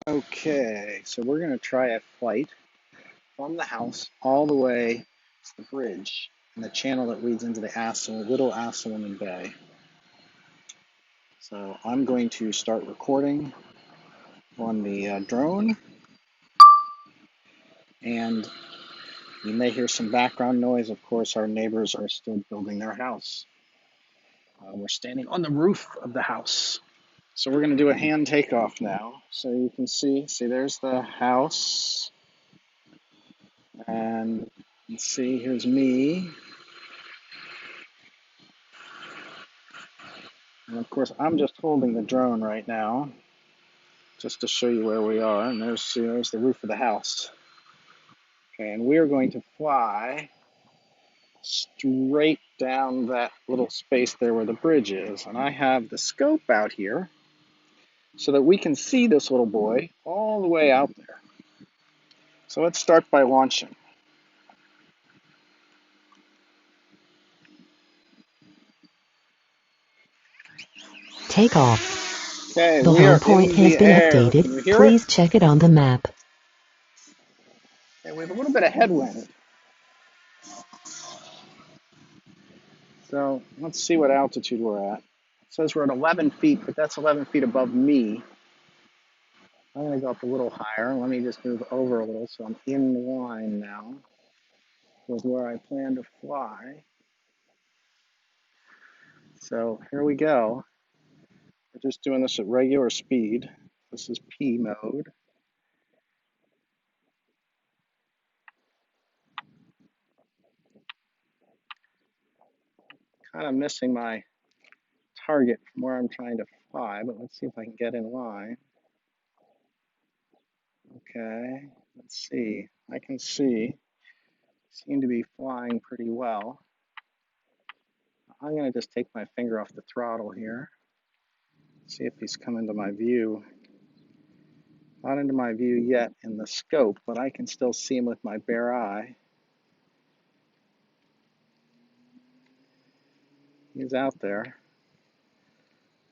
Okay, so we're going to try a flight from the house all the way to the bridge and the channel that leads into the Little Assaline Bay. So I'm going to start recording on the drone, and you may hear some background noise. Of course, our neighbors are still building their house. We're standing on the roof of the house. So we're going to do a hand takeoff now. So you can see there's the house. And you can see, here's me. And of course, I'm just holding the drone right now, just to show you where we are. And there's the roof of the house. Okay, and we are going to fly straight down that little space there where the bridge is. And I have the scope out here so that we can see this little boy all the way out there. So let's start by launching. Takeoff. Okay, The we are home point in has the been air. Can you updated. hear it? Please check it on the map. Okay, we have a little bit of headwind. So let's see what altitude we're at. It says we're at 11 feet, but that's 11 feet above me. I'm going to go up a little higher. Let me just move over a little so I'm in line now with where I plan to fly. So here we go. We're just doing this at regular speed. This is P mode. Kind of missing my target from where I'm trying to fly, but let's see if I can get in line. Okay, let's see. I can see. Seem to be flying pretty well. I'm going to just take my finger off the throttle here. See if he's come into my view. Not into my view yet in the scope, but I can still see him with my bare eye. He's out there.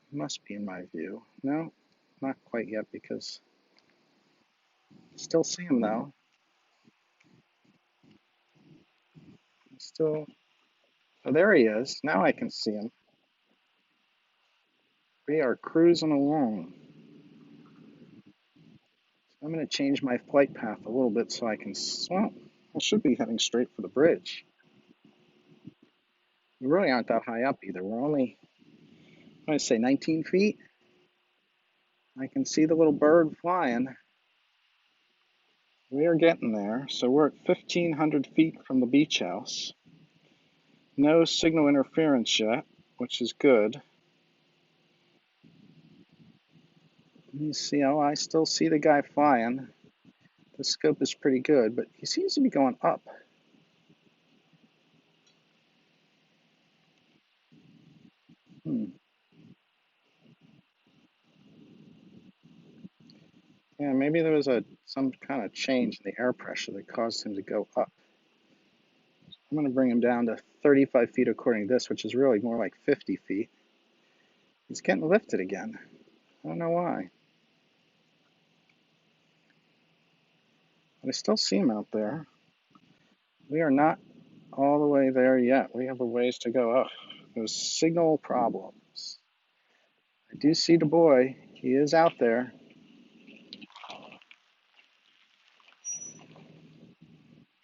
He must be in my view. No, not quite yet because I still see him though. Still, oh, there he is. Now I can see him. We are cruising along. I'm going to change my flight path a little bit so I can, well, I should be heading straight for the bridge. We really aren't that high up either. We're only, I'm going to say 19 feet. I can see the little bird flying. We are getting there. So we're at 1,500 feet from the beach house. No signal interference yet, which is good. Let me see. Oh, I still see the guy flying. The scope is pretty good, but he seems to be going up. Yeah, maybe there was some kind of change in the air pressure that caused him to go up. I'm going to bring him down to 35 feet according to this, which is really more like 50 feet. He's getting lifted again. I don't know why. But I still see him out there. We are not all the way there yet. We have a ways to go. Oh, there's signal problems. I do see the boy. He is out there.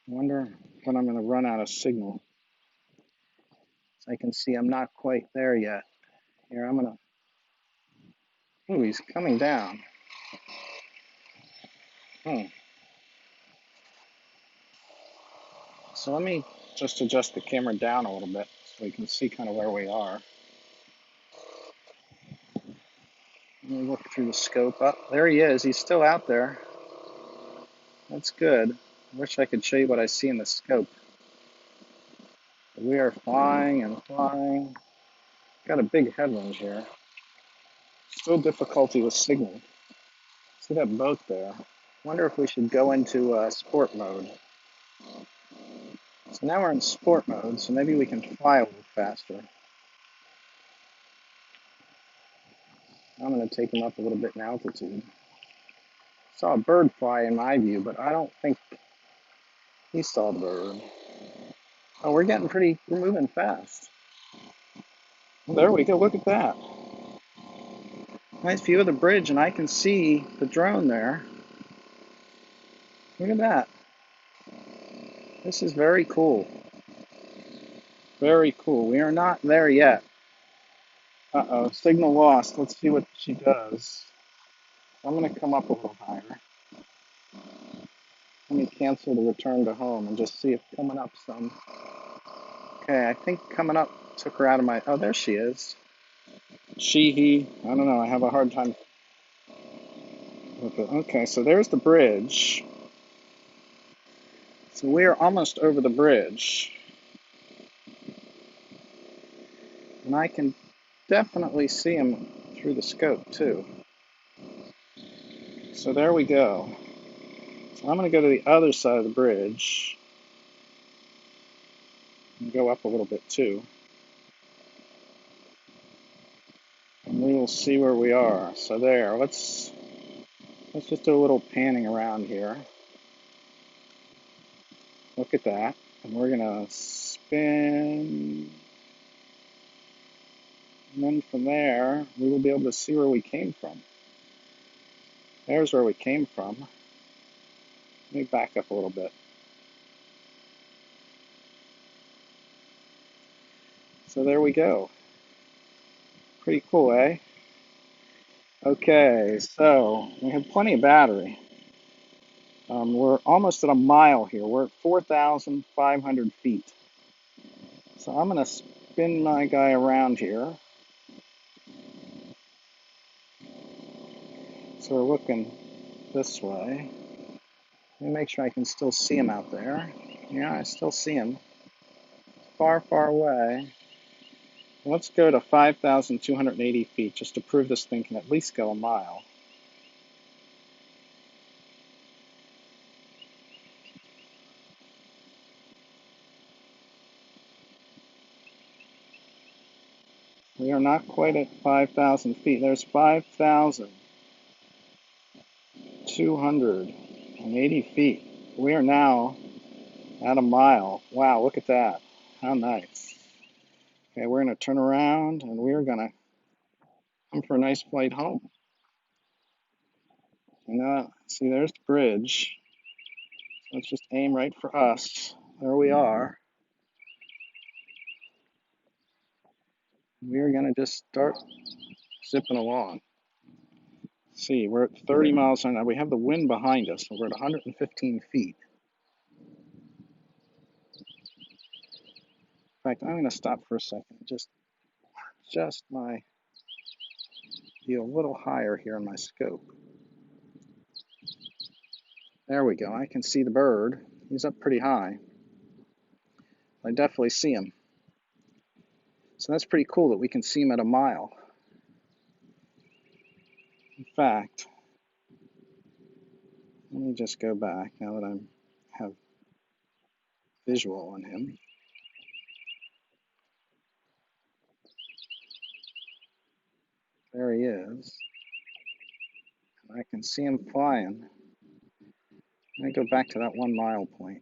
I wonder when I'm going to run out of signal. So I can see I'm not quite there yet. Here, I'm going to... Ooh, he's coming down. Hmm. So let me just adjust the camera down a little bit so we can see kind of where we are. Let me look through the scope. Oh, there he is. He's still out there. That's good. I wish I could show you what I see in the scope. We are flying and flying. Got a big headwind here. Still difficulty with signal. See that boat there? Wonder if we should go into sport mode. So now we're in sport mode, so maybe we can fly a little faster. I'm going to take him up a little bit in altitude. Saw a bird fly in my view, but I don't think he saw the bird. Oh, we're moving fast. Well, there we go, look at that. Nice view of the bridge, and I can see the drone there. Look at that. This is very cool. Very cool. We are not there yet. Uh-oh, signal lost. Let's see what she does. I'm going to come up a little higher. Let me cancel the return to home and just see if coming up some. Okay, I think coming up took her out of my. Oh, there she is. She, he. I don't know. I have a hard time with it. Okay, so there's the bridge. So we are almost over the bridge. And I can definitely see him through the scope, too. So there we go. So I'm going to go to the other side of the bridge. And go up a little bit, too. And we will see where we are. So there, let's just do a little panning around here. Look at that. And we're gonna spin. And then from there, we will be able to see where we came from. There's where we came from. Let me back up a little bit. So there we go. Pretty cool, eh? Okay, so we have plenty of battery. We're almost at a mile here. We're at 4,500 feet. So I'm going to spin my guy around here. So we're looking this way. Let me make sure I can still see him out there. Yeah, I still see him. Far, far away. Let's go to 5,280 feet just to prove this thing can at least go a mile. We are not quite at 5,000 feet. There's 5,280 feet. We are now at a mile. Wow, look at that. How nice. Okay, we're going to turn around and we're going to come for a nice flight home. And see, there's the bridge. Let's just aim right for us. There we are. We're going to just start zipping along. See, we're at 30 miles an hour. We have the wind behind us, so we're at 115 feet. In fact, I'm going to stop for a second. Just be a little higher here in my scope. There we go. I can see the bird. He's up pretty high. I definitely see him. So that's pretty cool that we can see him at a mile. In fact, let me just go back now that I have visual on him. There he is. I can see him flying. Let me go back to that 1 mile point.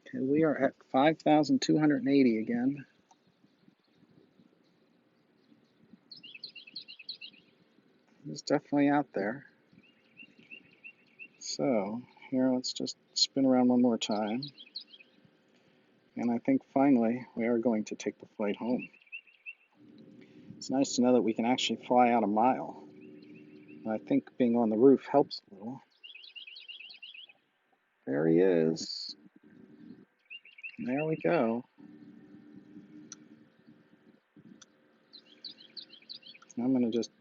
Okay, we are at 5,280 again. He's definitely out there. So here, let's just spin around one more time. And I think finally we are going to take the flight home. It's nice to know that we can actually fly out a mile. I think being on the roof helps a little. There he is. There we go. I'm going to just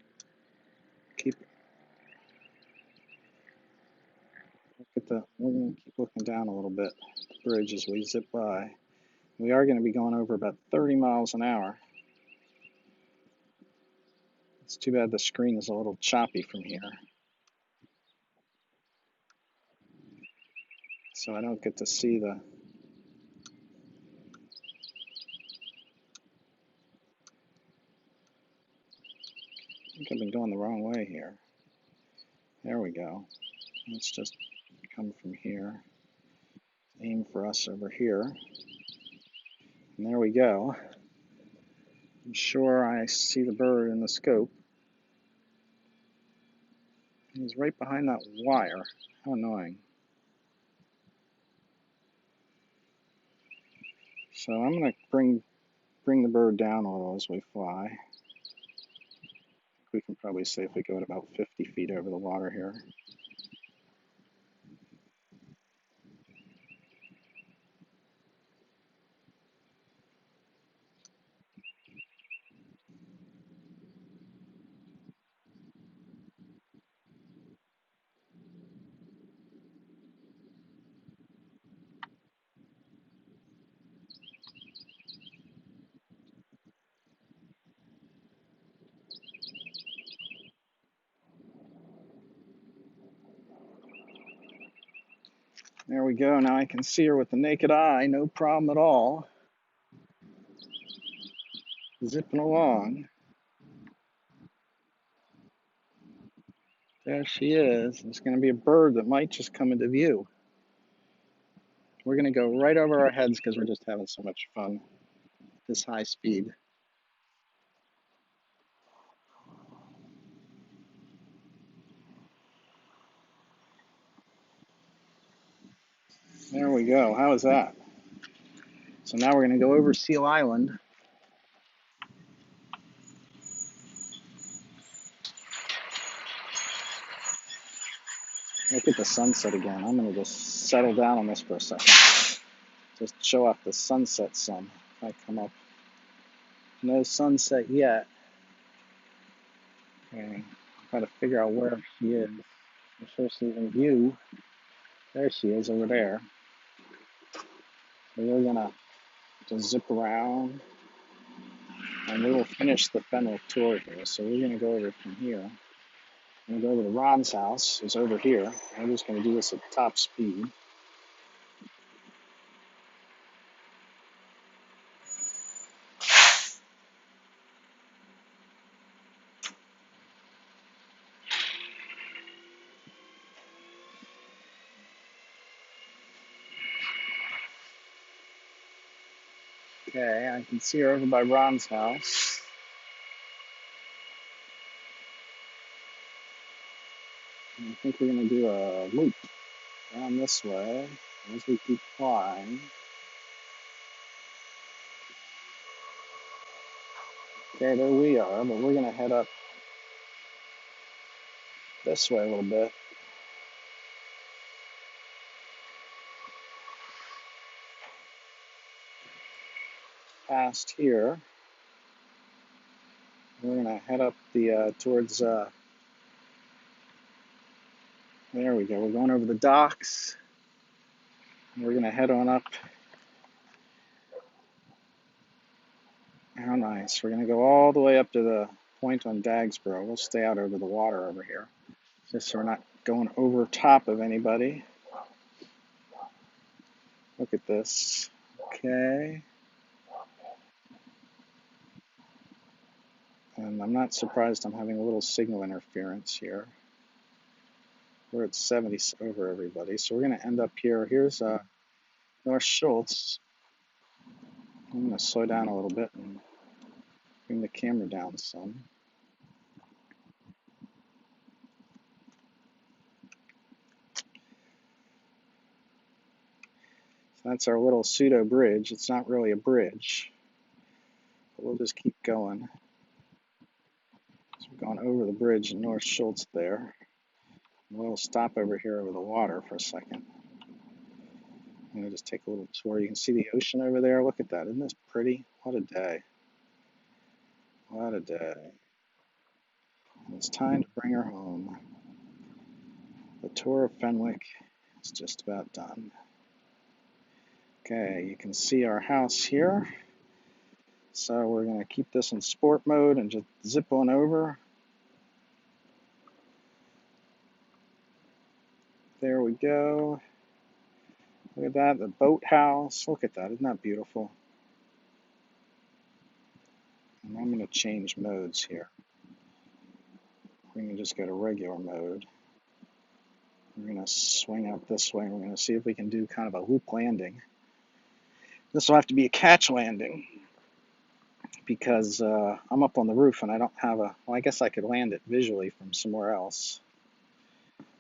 we're going to keep looking down a little bit at the bridge as we zip by. We are going to be going over about 30 miles an hour. It's too bad the screen is a little choppy from here. So I don't get to see think I've been going the wrong way here. There we go. Let's just come from here. Aim for us over here. And there we go. I'm sure I see the bird in the scope. He's right behind that wire. How annoying. So I'm going to bring the bird down a little as we fly. We can probably safely go at about 50 feet over the water here. There we go. Now I can see her with the naked eye. No problem at all. Zipping along. There she is. There's going to be a bird that might just come into view. We're going to go right over our heads because we're just having so much fun. This high speed. There we go. How is that? So now we're going to go over Seal Island. Look at the sunset again. I'm going to just settle down on this for a second. Just show off the sunset sun. If I come up. No sunset yet. Okay. Try to figure out where she is. I'm sure she's in view. There she is over there. So we're going to just zip around. And we will finish the Fenwick tour here. So we're going to go over from here. I'm going to go over to Ron's house. It's over here. I'm just going to do this at top speed. Okay, I can see her over by Ron's house. And I think we're going to do a loop around this way as we keep flying. Okay, there we are, but we're going to head up this way a little bit. Past here. We're going to head up the towards, there we go. We're going over the docks. We're going to head on up. How nice. We're going to go all the way up to the point on Dagsboro. We'll stay out over the water over here, just so we're not going over top of anybody. Look at this. Okay. And I'm not surprised I'm having a little signal interference here. We're at 70 over everybody. So we're going to end up here. Here's North Schultz. I'm going to slow down a little bit and bring the camera down some. So that's our little pseudo bridge. It's not really a bridge, but we'll just keep going. So we're going over the bridge in North Schultz there. We'll stop over here over the water for a second. I'm going to just take a little tour. You can see the ocean over there. Look at that. Isn't this pretty? What a day. What a day. It's time to bring her home. The tour of Fenwick is just about done. Okay, you can see our house here. So we're going to keep this in sport mode and just zip on over. There we go. Look at that, the boathouse. Look at that, isn't that beautiful? And I'm going to change modes here. we can just go to regular mode. We're going to swing out this way. We're going to see if we can do kind of a loop landing. This will have to be a catch landing because I'm up on the roof and I don't have a, well, I guess I could land it visually from somewhere else.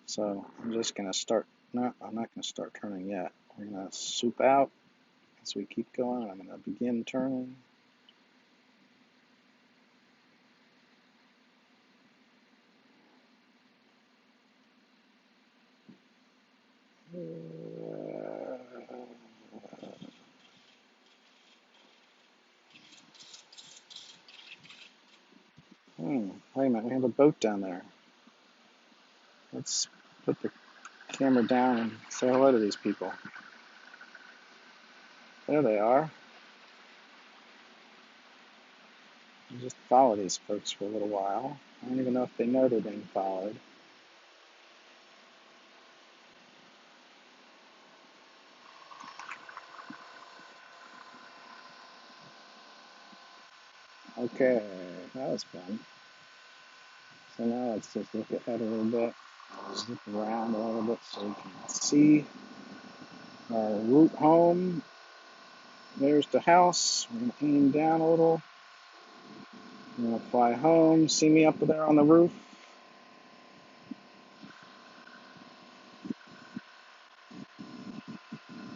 So I'm just going to start, no, I'm not going to start turning yet. We're going to swoop out as we keep going. I'm going to begin turning. Wait a minute, we have a boat down there. Let's put the camera down and say hello to these people. There they are. I'll just follow these folks for a little while. I don't even know if they know they're being followed. Okay, that was fun. So now let's just look ahead a little bit, zip around a little bit so we can see our route home. There's the house. We're going to aim down a little. I'm going to fly home. See me up there on the roof?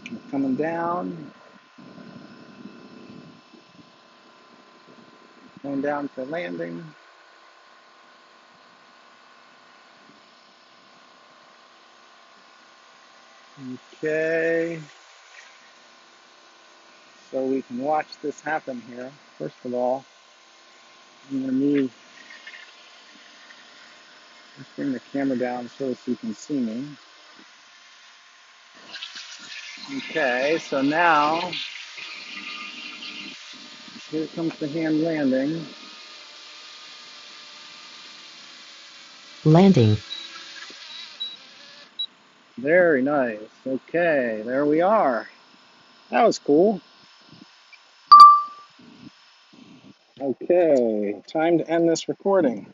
I'm coming down. Going down for landing. Okay. So we can watch this happen here. First of all, I'm going to move, let's bring the camera down so you can see me. Okay, so now, here comes the hand landing. Landing. Very nice. Okay, there we are. That was cool. Okay, time to end this recording.